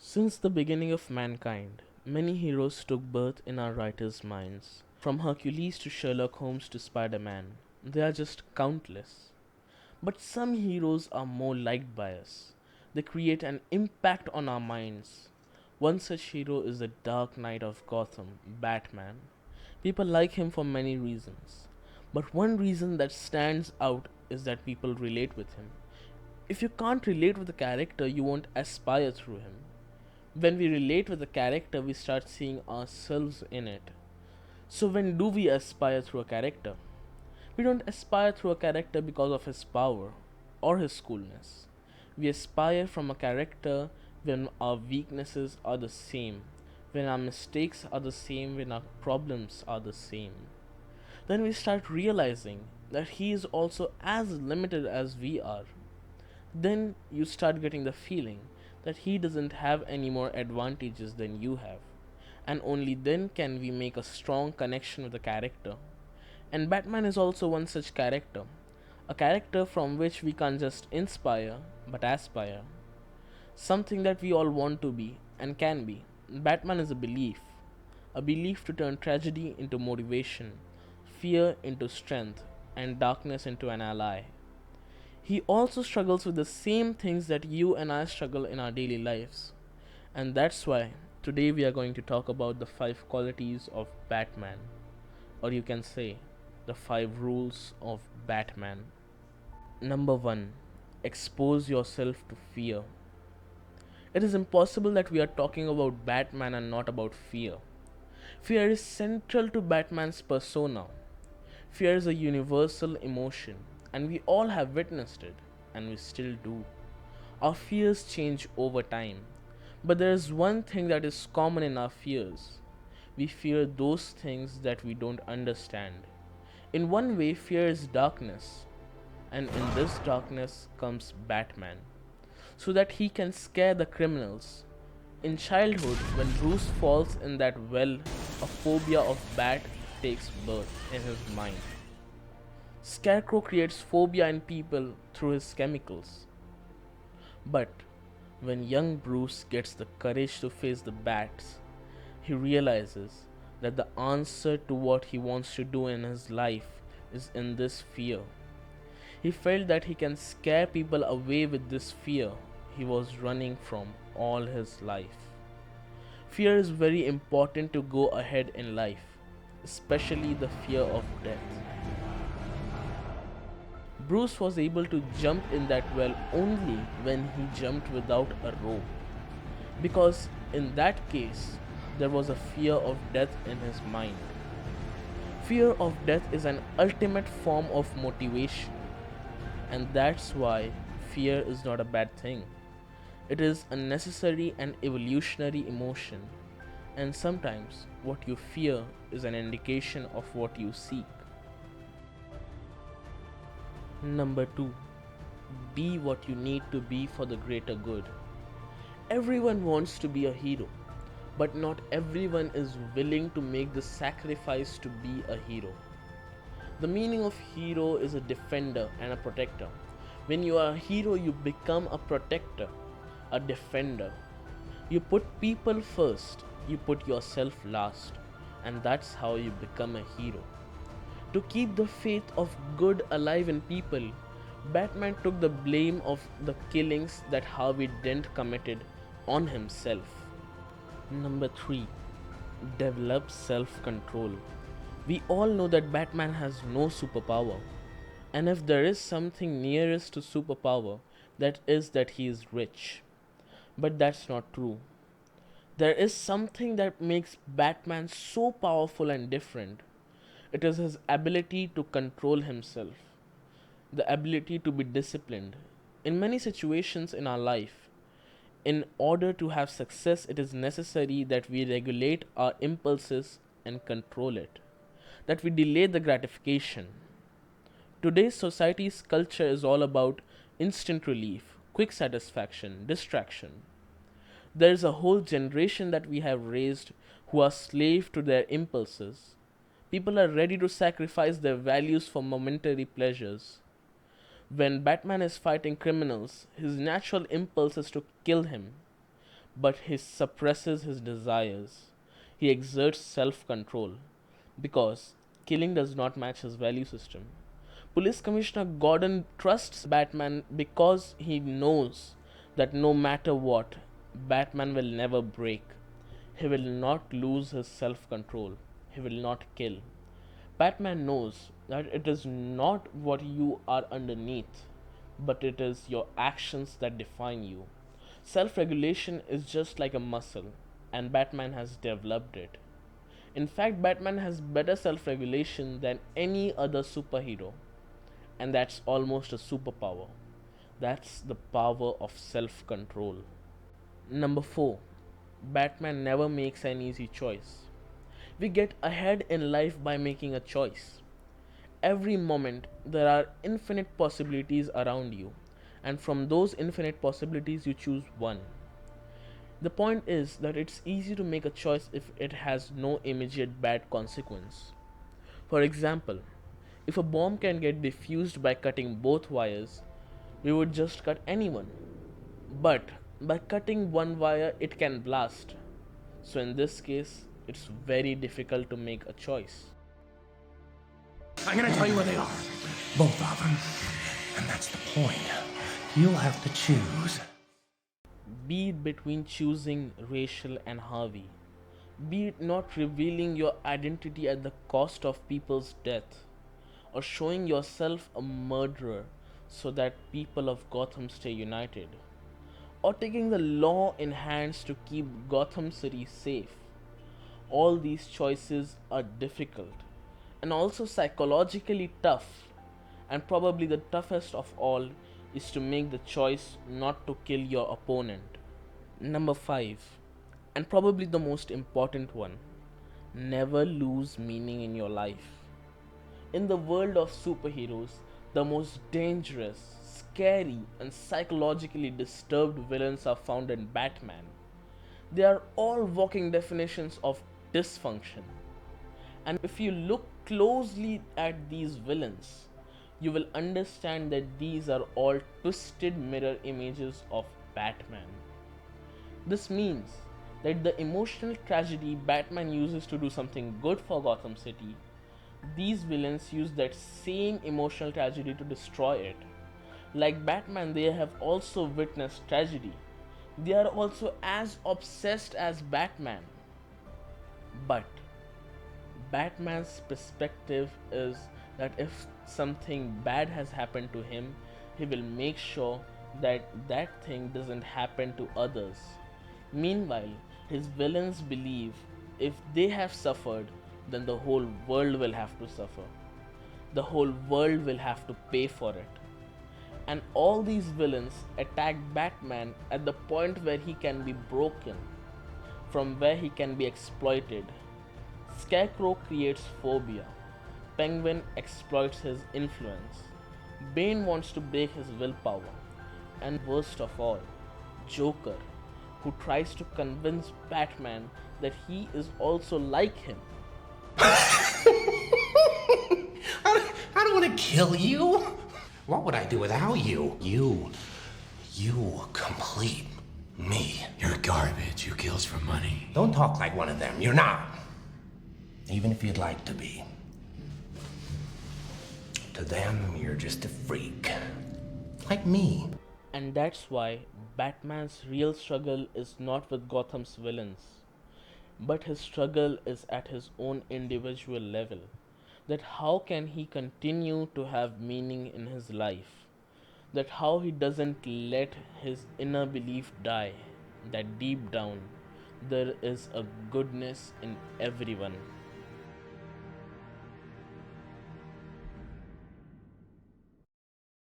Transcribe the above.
Since the beginning of mankind, many heroes took birth in our writers' minds. From Hercules to Sherlock Holmes to Spider Man, they are just countless. But some heroes are more liked by us. They create an impact on our minds. One such hero is the Dark Knight of Gotham, Batman. People like him for many reasons. But one reason that stands out is that people relate with him. If you can't relate with a character, you won't aspire through him. When we relate with a character, we start seeing ourselves in it. So, when do we aspire through a character? We don't aspire through a character because of his power or his coolness. We aspire from a character when our weaknesses are the same, when our mistakes are the same, when our problems are the same. Then we start realizing that he is also as limited as we are. Then you start getting the feeling that he doesn't have any more advantages than you have. And only then can we make a strong connection with the character. And Batman is also one such character. A character from which we can't just inspire, but aspire. Something that we all want to be and can be. Batman is a belief. A belief to turn tragedy into motivation, fear into strength, and darkness into an ally. He also struggles with the same things that you and I struggle in our daily lives. And that's why today we are going to talk about the 5 qualities of Batman. Or you can say, the 5 rules of Batman. Number 1. Expose yourself to fear. It is impossible that we are talking about Batman and not about fear. Fear is central to Batman's persona. Fear is a universal emotion, and we all have witnessed it, and we still do. Our fears change over time, but there is one thing that is common in our fears. We fear those things that we don't understand. In one way, fear is darkness, and in this darkness comes Batman, so that he can scare the criminals. In childhood, when Bruce falls in that well, a phobia of bat takes birth in his mind. Scarecrow creates phobia in people through his chemicals. But when young Bruce gets the courage to face the bats, he realizes that the answer to what he wants to do in his life is in this fear. He felt that he can scare people away with this fear he was running from all his life. Fear is very important to go ahead in life, especially the fear of death. Bruce was able to jump in that well only when he jumped without a rope, because in that case, there was a fear of death in his mind. Fear of death is an ultimate form of motivation, and that's why fear is not a bad thing. It is a necessary and evolutionary emotion, and sometimes what you fear is an indication of what you seek. Number 2. Be what you need to be for the greater good. Everyone wants to be a hero, but not everyone is willing to make the sacrifice to be a hero. The meaning of hero is a defender and a protector. When you are a hero, you become a protector, a defender. You put people first, you put yourself last, and that's how you become a hero. To keep the faith of good alive in people, Batman took the blame of the killings that Harvey Dent committed on himself. Number 3. Develop self-control. We all know that Batman has no superpower. And if there is something nearest to superpower, that is that he is rich. But that's not true. There is something that makes Batman so powerful and different. It is his ability to control himself, the ability to be disciplined. In many situations in our life, in order to have success, it is necessary that we regulate our impulses and control it, that we delay the gratification. Today's society's culture is all about instant relief, quick satisfaction, distraction. There is a whole generation that we have raised who are slave to their impulses. People are ready to sacrifice their values for momentary pleasures. When Batman is fighting criminals, his natural impulse is to kill him. but he suppresses his desires. He exerts self control because killing does not match his value system. Police Commissioner Gordon trusts Batman because he knows that no matter what, Batman will never break. He will not lose his self control. He will not kill. Batman knows that it is not what you are underneath, but it is your actions that define you. Self regulation is just like a muscle, and Batman has developed it. In fact, Batman has better self regulation than any other superhero, and that's almost a superpower. That's the power of self control. Number 4. Batman never makes an easy choice. We get ahead in life by making a choice. Every moment, there are infinite possibilities around you, and from those infinite possibilities, you choose one. The point is that it's easy to make a choice if it has no immediate bad consequence. For example, if a bomb can get diffused by cutting both wires, we would just cut anyone. But by cutting one wire, it can blast. So in this case, it's very difficult to make a choice. I'm gonna tell you where they are. Both of them. And that's the point. You'll have to choose. Be it between choosing Rachel and Harvey. Be it not revealing your identity at the cost of people's death, or showing yourself a murderer so that people of Gotham stay united, or taking the law in hands to keep Gotham City safe. All these choices are difficult and also psychologically tough, and probably the toughest of all is to make the choice not to kill your opponent. Number 5, and probably the most important one, never lose meaning in your life. In the world of superheroes, the most dangerous, scary, and psychologically disturbed villains are found in Batman. They are all walking definitions of dysfunction. And if you look closely at these villains, you will understand that these are all twisted mirror images of Batman. This means that the emotional tragedy Batman uses to do something good for Gotham City, these villains use that same emotional tragedy to destroy it. Like Batman, they have also witnessed tragedy. They are also as obsessed as Batman. But Batman's perspective is that if something bad has happened to him, he will make sure that that thing doesn't happen to others. Meanwhile, his villains believe if they have suffered, then the whole world will have to suffer. The whole world will have to pay for it. And all these villains attack Batman at the point where he can be broken, from where he can be exploited. Scarecrow creates phobia. Penguin exploits his influence. Bane wants to break his willpower. And worst of all, Joker, who tries to convince Batman that he is also like him. I don't want to kill you. What would I do without you? You complete me. You're garbage who kills for money. Don't talk like one of them. You're not. Even if you'd like to be. To them, you're just a freak. Like me. And that's why Batman's real struggle is not with Gotham's villains, but his struggle is at his own individual level. That how can he continue to have meaning in his life? That how he doesn't let his inner belief die, that deep down there is a goodness in everyone.